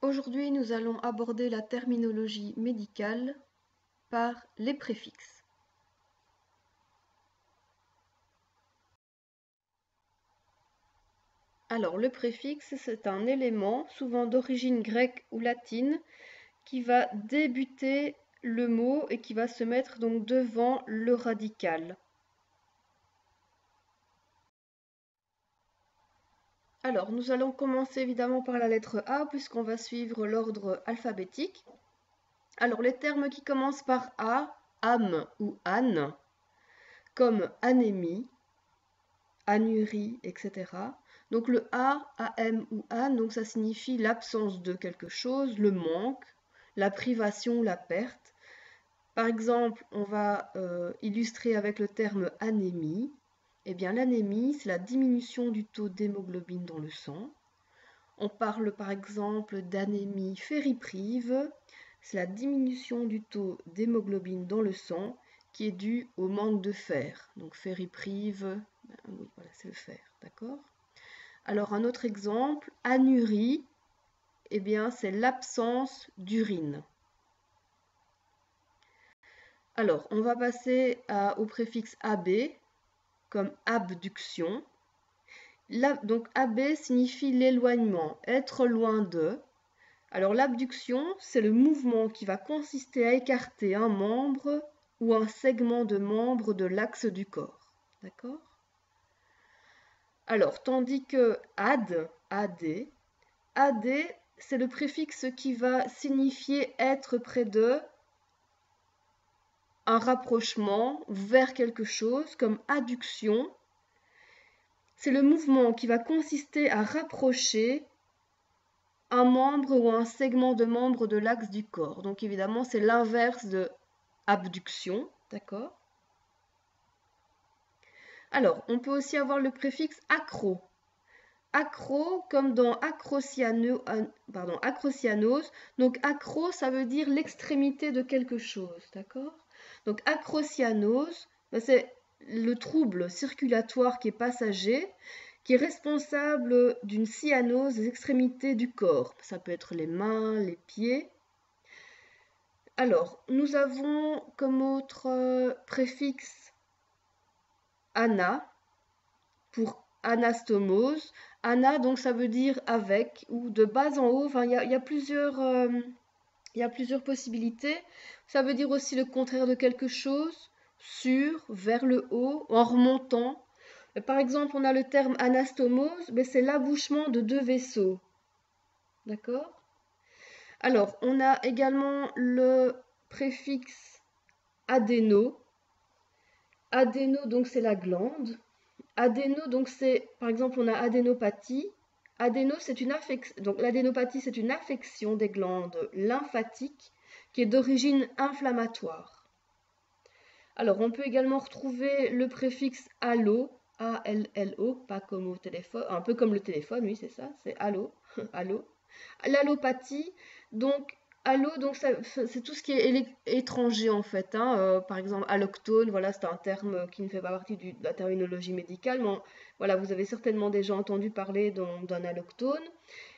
Aujourd'hui, nous allons aborder la terminologie médicale par les préfixes. Alors, le préfixe, c'est un élément, souvent d'origine grecque ou latine, qui va débuter le mot et qui va se mettre donc devant le radical. Alors, nous allons commencer évidemment par la lettre A, puisqu'on va suivre l'ordre alphabétique. Alors, les termes qui commencent par A, âme ou âne, comme anémie, anurie, etc. Donc le A, AM ou âne, donc ça signifie l'absence de quelque chose, le manque, la privation, la perte. Par exemple, on va illustrer avec le terme anémie. Eh bien, l'anémie, c'est la diminution du taux d'hémoglobine dans le sang. On parle par exemple d'anémie fériprive, c'est la diminution du taux d'hémoglobine dans le sang qui est due au manque de fer. Donc fériprive, oui, voilà, c'est le fer, d'accord? Alors un autre exemple, anurie, eh bien c'est l'absence d'urine. Alors on va passer au préfixe AB, comme abduction. Donc AB signifie l'éloignement, être loin de. Alors l'abduction, c'est le mouvement qui va consister à écarter un membre ou un segment de membre de l'axe du corps. D'accord? Alors, tandis que ad, c'est le préfixe qui va signifier être près de, un rapprochement vers quelque chose, comme adduction. C'est le mouvement qui va consister à rapprocher un membre ou un segment de membre de l'axe du corps. Donc évidemment, c'est l'inverse de abduction, d'accord? Alors, on peut aussi avoir le préfixe acro. Acro, comme dans acrocyanos. Donc acro, ça veut dire l'extrémité de quelque chose, d'accord? Donc acrocyanose, c'est le trouble circulatoire qui est passager, qui est responsable d'une cyanose des extrémités du corps. Ça peut être les mains, les pieds. Alors, nous avons comme autre préfixe ana pour anastomose. Ana, donc ça veut dire avec ou de bas en haut. Enfin, il y a plusieurs possibilités. Ça veut dire aussi le contraire de quelque chose, sur, vers le haut, en remontant. Par exemple, on a le terme anastomose, mais c'est l'abouchement de deux vaisseaux. D'accord? Alors, on a également le préfixe adéno. Adéno, donc c'est la glande. Adéno, donc c'est, par exemple, on a adénopathie. Adéno, c'est une affection. Donc l'adénopathie, c'est une affection des glandes lymphatiques qui est d'origine inflammatoire. Alors, on peut également retrouver le préfixe allo, A-L-L-O, pas comme au téléphone, un peu comme le téléphone, oui, c'est ça, c'est allo, allo. L'allopathie, donc allo, donc c'est tout ce qui est étranger en fait, hein. Par exemple, alloctone, voilà, c'est un terme qui ne fait pas partie de la terminologie médicale, mais voilà, vous avez certainement déjà entendu parler d'un alloctone.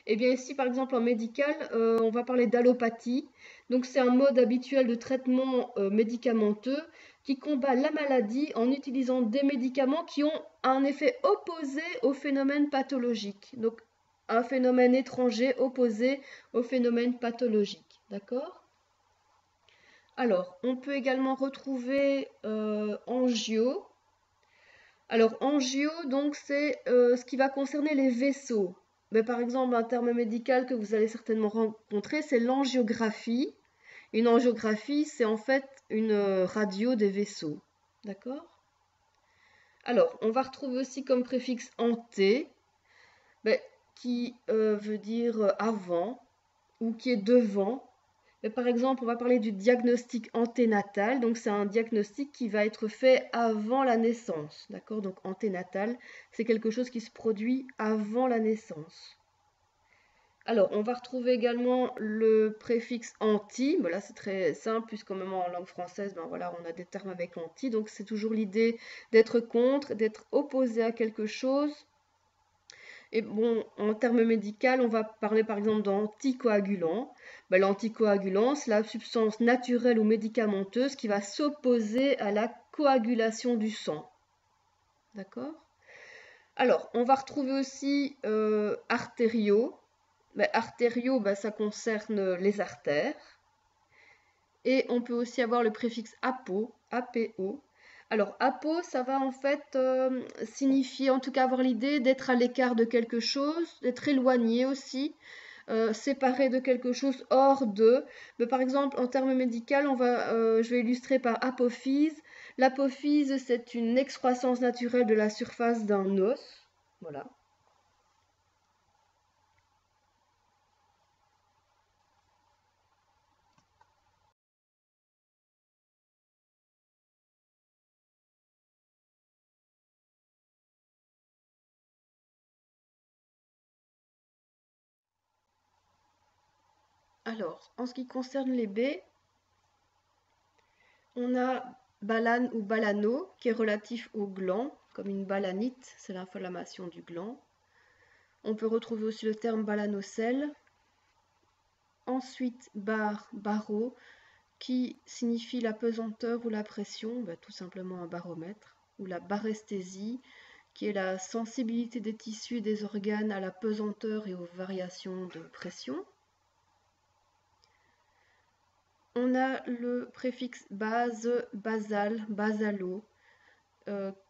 Et bien ici, par exemple, en médical, on va parler d'allopathie. Donc c'est un mode habituel de traitement médicamenteux qui combat la maladie en utilisant des médicaments qui ont un effet opposé au phénomène pathologique. Donc un phénomène étranger opposé au phénomène pathologique. D'accord? Alors, on peut également retrouver angio. Alors, angio, donc, c'est ce qui va concerner les vaisseaux. Mais par exemple, un terme médical que vous allez certainement rencontrer, c'est l'angiographie. Une angiographie, c'est en fait une radio des vaisseaux. D'accord? Alors, on va retrouver aussi comme préfixe anté, qui veut dire avant ou qui est devant. Mais par exemple, on va parler du diagnostic anténatal. Donc, c'est un diagnostic qui va être fait avant la naissance. D'accord? Donc, anténatal, c'est quelque chose qui se produit avant la naissance. Alors, on va retrouver également le préfixe anti. Bon, là, c'est très simple, puisqu'en même en langue française, ben voilà, on a des termes avec anti. Donc, c'est toujours l'idée d'être contre, d'être opposé à quelque chose. Et bon, en termes médicaux, on va parler par exemple d'anticoagulant. Ben, l'anticoagulant, c'est la substance naturelle ou médicamenteuse qui va s'opposer à la coagulation du sang. D'accord? Alors, on va retrouver aussi artériaux. Ben, artériaux, ben, ça concerne les artères. Et on peut aussi avoir le préfixe apo, APO. Alors, apo, ça va en fait signifier, en tout cas avoir l'idée d'être à l'écart de quelque chose, d'être éloigné aussi, séparé de quelque chose, hors de. Mais par exemple, en termes médicaux, je vais illustrer par apophyse. L'apophyse, c'est une excroissance naturelle de la surface d'un os. Voilà. Alors, en ce qui concerne les baies, on a balane ou balano qui est relatif au gland, comme une balanite, c'est l'inflammation du gland. On peut retrouver aussi le terme balanocèle. Ensuite, bar, barreau, qui signifie la pesanteur ou la pression, tout simplement un baromètre, ou la baresthésie, qui est la sensibilité des tissus et des organes à la pesanteur et aux variations de pression. On a le préfixe base, basal, basalo,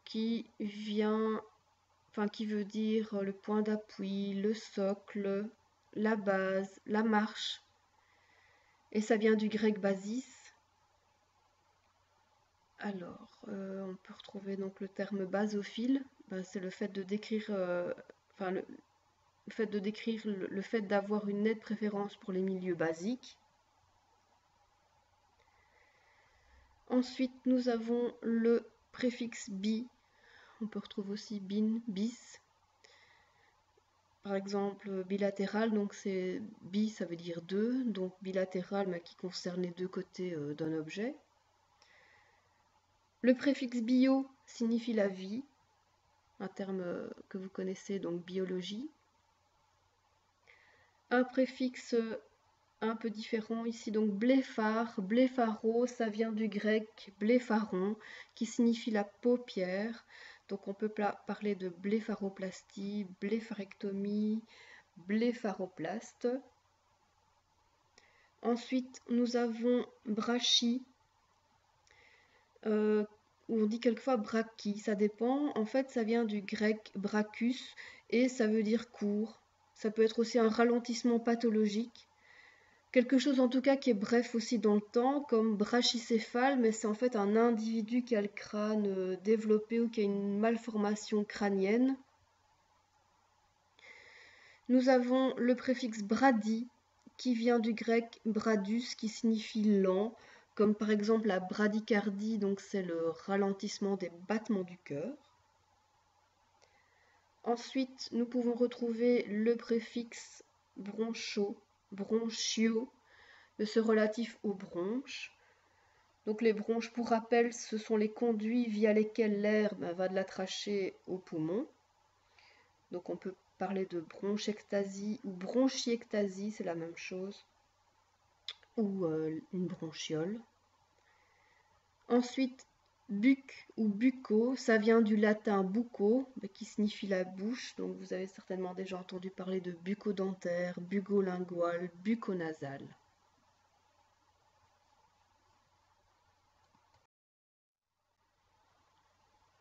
qui veut dire le point d'appui, le socle, la base, la marche. Et ça vient du grec basis. Alors, on peut retrouver donc le terme basophile. C'est le fait de décrire, le fait de décrire le fait d'avoir une nette préférence pour les milieux basiques. Ensuite, nous avons le préfixe bi. On peut retrouver aussi bin, bis. Par exemple, bilatéral, donc c'est bi, ça veut dire deux, donc bilatéral, mais qui concerne les deux côtés d'un objet. Le préfixe bio signifie la vie, un terme que vous connaissez, donc biologie. Un préfixe un peu différent ici, donc bléphare, blépharo, ça vient du grec blépharon, qui signifie la paupière. Donc on peut parler de blépharoplastie, blépharectomie, blépharoplaste. Ensuite, nous avons brachie, où on dit quelquefois brachie, ça dépend. En fait, ça vient du grec brachus et ça veut dire court. Ça peut être aussi un ralentissement pathologique. Quelque chose en tout cas qui est bref aussi dans le temps, comme brachycéphale, mais c'est en fait un individu qui a le crâne développé ou qui a une malformation crânienne. Nous avons le préfixe brady, qui vient du grec bradus, qui signifie lent, comme par exemple la bradycardie, donc c'est le ralentissement des battements du cœur. Ensuite, nous pouvons retrouver le préfixe bronchio, de ce relatif aux bronches. Donc les bronches, pour rappel, ce sont les conduits via lesquels l'air va de la trachée au poumon. Donc on peut parler de bronchectasie ou bronchiectasie, c'est la même chose, ou une bronchiole. Ensuite, buc ou bucco, ça vient du latin bucco, qui signifie la bouche. Donc vous avez certainement déjà entendu parler de bucco-dentaire, bucco-lingual, bucco-nasal.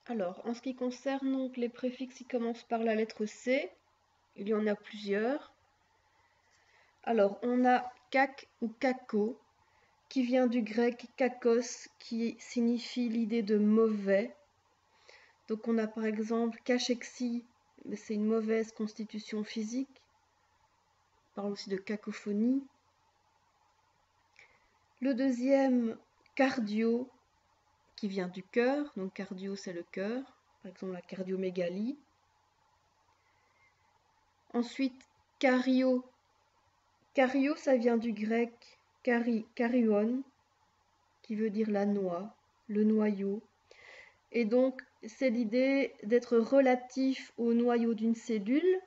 Alors, en ce qui concerne donc les préfixes qui commencent par la lettre C, il y en a plusieurs. Alors, on a cac ou caco, qui vient du grec kakos, qui signifie l'idée de mauvais. Donc, on a par exemple cachexie, c'est une mauvaise constitution physique. On parle aussi de cacophonie. Le deuxième, cardio, qui vient du cœur. Donc, cardio, c'est le cœur. Par exemple, la cardiomégalie. Ensuite, cario. Cario, ça vient du grec carion, qui veut dire la noix, le noyau. Et donc, c'est l'idée d'être relatif au noyau d'une cellule.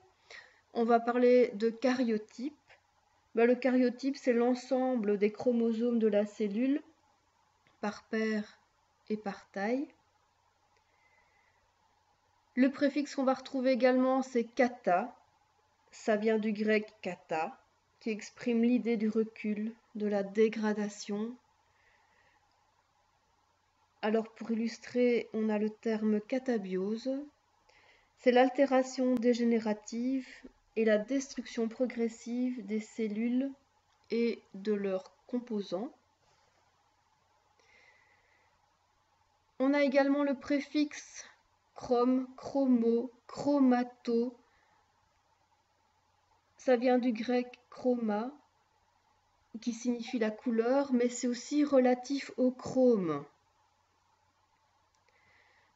on va parler de karyotype. Le karyotype, c'est l'ensemble des chromosomes de la cellule par paire et par taille. Le préfixe qu'on va retrouver également, c'est kata. Ça vient du grec kata, qui exprime l'idée du recul, de la dégradation. Alors pour illustrer, on a le terme katabiose. C'est l'altération dégénérative et la destruction progressive des cellules et de leurs composants. On a également le préfixe chrome, chromo, chromato. Ça vient du grec chroma, qui signifie la couleur, mais c'est aussi relatif au chrome.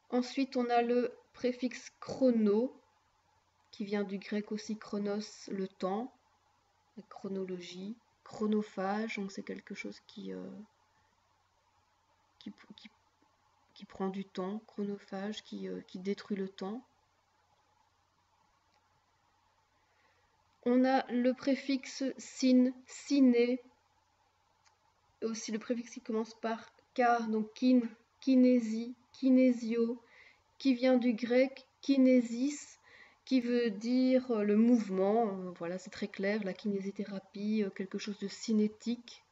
Ensuite, on a le préfixe chrono, qui vient du grec aussi chronos, le temps, la chronologie, chronophage, donc c'est quelque chose qui prend du temps, chronophage, qui détruit le temps. On a le préfixe syn, ciné, et aussi le préfixe qui commence par car, donc kin, kinésie, kinésio, qui vient du grec kinésis, qui veut dire le mouvement. Voilà, c'est très clair, la kinésithérapie, quelque chose de cinétique.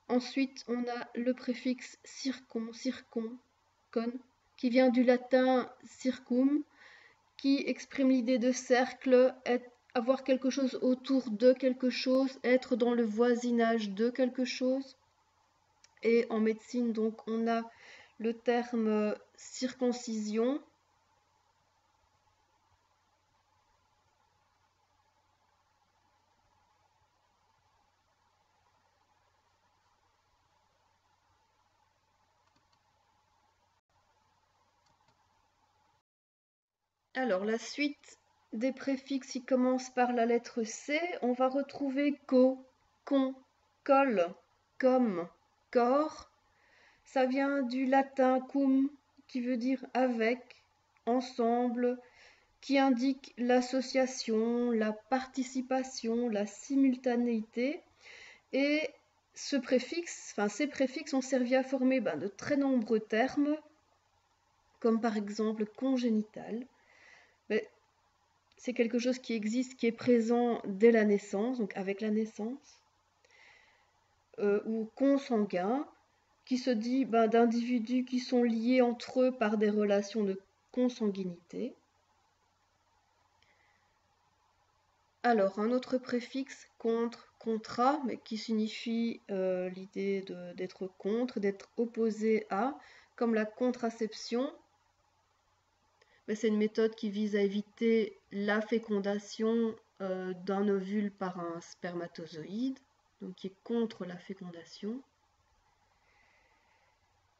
Ensuite, on a le préfixe circon, con, qui vient du latin circum, qui exprime l'idée de cercle, avoir quelque chose autour de quelque chose, être dans le voisinage de quelque chose. Et en médecine, donc, on a le terme circoncision. Alors, la suite des préfixes qui commencent par la lettre C, on va retrouver co, con, col, comme, corps. Ça vient du latin cum, qui veut dire avec, ensemble, qui indique l'association, la participation, la simultanéité. Et ces préfixes ont servi à former de très nombreux termes, comme par exemple congénital. Mais c'est quelque chose qui existe, qui est présent dès la naissance, donc avec la naissance, ou consanguin, qui se dit d'individus qui sont liés entre eux par des relations de consanguinité. Alors, un autre préfixe, contre, contra, mais qui signifie l'idée d'être contre, d'être opposé à, comme la contraception. C'est une méthode qui vise à éviter la fécondation d'un ovule par un spermatozoïde, donc qui est contre la fécondation.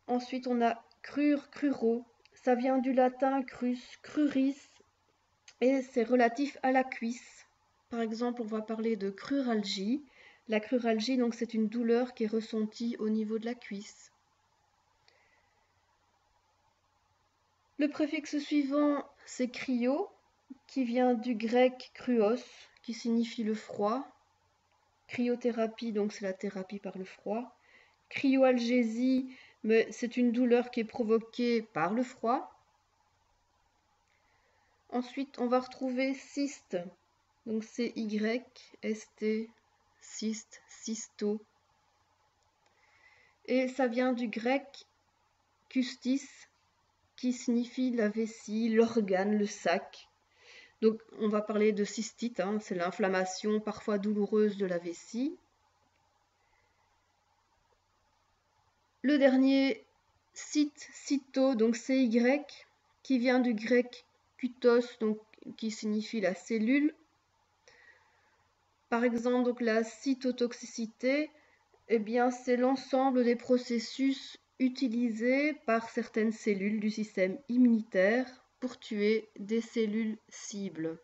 Ensuite, on a crure, cruro. Ça vient du latin crus, cruris, et c'est relatif à la cuisse. Par exemple, on va parler de cruralgie. La cruralgie, donc, c'est une douleur qui est ressentie au niveau de la cuisse. Le préfixe suivant, c'est cryo, qui vient du grec kryos, qui signifie le froid. Cryothérapie, donc c'est la thérapie par le froid. Cryoalgésie, mais c'est une douleur qui est provoquée par le froid. Ensuite, on va retrouver cyste, donc c'est Y-S-T, cyste, cysto. Et ça vient du grec kustis, qui signifie la vessie, l'organe, le sac. Donc on va parler de cystite, c'est l'inflammation parfois douloureuse de la vessie. Le dernier, cyto, donc CY, qui vient du grec kutos, donc qui signifie la cellule. Par exemple, donc la cytotoxicité, c'est l'ensemble des processus utilisés par certaines cellules du système immunitaire pour tuer des cellules cibles.